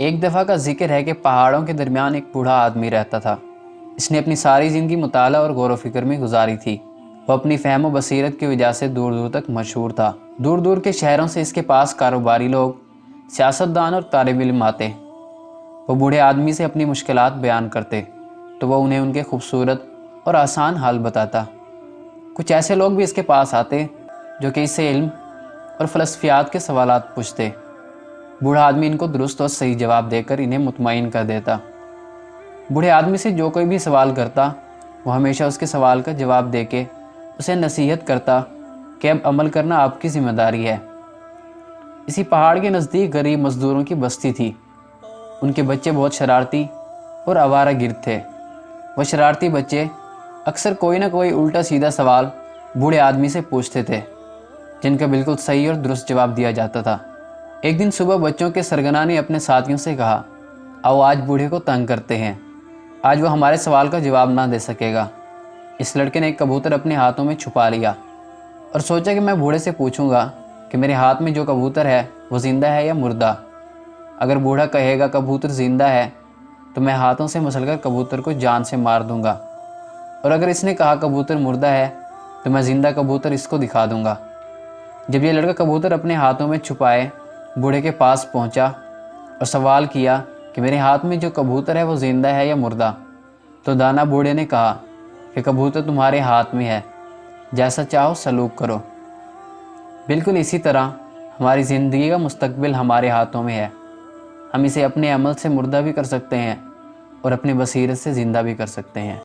ایک دفعہ کا ذکر ہے کہ پہاڑوں کے درمیان ایک بوڑھا آدمی رہتا تھا۔ اس نے اپنی ساری زندگی مطالعہ اور غور و فکر میں گزاری تھی۔ وہ اپنی فہم و بصیرت کی وجہ سے دور دور تک مشہور تھا۔ دور دور کے شہروں سے اس کے پاس کاروباری لوگ، سیاستدان اور طالب علم آتے۔ وہ بوڑھے آدمی سے اپنی مشکلات بیان کرتے تو وہ انہیں ان کے خوبصورت اور آسان حل بتاتا۔ کچھ ایسے لوگ بھی اس کے پاس آتے جو کہ اس سے علم اور فلسفیات کے سوالات پوچھتے۔ بوڑھا آدمی ان کو درست اور صحیح جواب دے کر انہیں مطمئن کر دیتا۔ بوڑھے آدمی سے جو کوئی بھی سوال کرتا وہ ہمیشہ اس کے سوال کا جواب دے کے اسے نصیحت کرتا کہ اب عمل کرنا آپ کی ذمہ داری ہے۔ اسی پہاڑ کے نزدیک غریب مزدوروں کی بستی تھی۔ ان کے بچے بہت شرارتی اور آوارہ گرد تھے۔ وہ شرارتی بچے اکثر کوئی نہ کوئی الٹا سیدھا سوال بوڑھے آدمی سے پوچھتے تھے جن کا بالکل صحیح اور درست جواب دیا جاتا تھا۔ ایک دن صبح بچوں کے سرگنا نے اپنے ساتھیوں سے کہا، آؤ آج بوڑھے کو تنگ کرتے ہیں، آج وہ ہمارے سوال کا جواب نہ دے سکے گا۔ اس لڑکے نے ایک کبوتر اپنے ہاتھوں میں چھپا لیا اور سوچا کہ میں بوڑھے سے پوچھوں گا کہ میرے ہاتھ میں جو کبوتر ہے وہ زندہ ہے یا مردہ۔ اگر بوڑھا کہے گا کبوتر زندہ ہے تو میں ہاتھوں سے مسل کر کبوتر کو جان سے مار دوں گا، اور اگر اس نے کہا کبوتر مردہ ہے تو میں زندہ کبوتر اس کو دکھا دوں گا۔ جب یہ لڑکا کبوتر اپنے ہاتھوں میں چھپائے بوڑھے کے پاس پہنچا اور سوال کیا کہ میرے ہاتھ میں جو کبوتر ہے وہ زندہ ہے یا مردہ، تو دانا بوڑھے نے کہا کہ کبوتر تمہارے ہاتھ میں ہے، جیسا چاہو سلوک کرو۔ بالکل اسی طرح ہماری زندگی کا مستقبل ہمارے ہاتھوں میں ہے۔ ہم اسے اپنے عمل سے مردہ بھی کر سکتے ہیں اور اپنے بصیرت سے زندہ بھی کر سکتے ہیں۔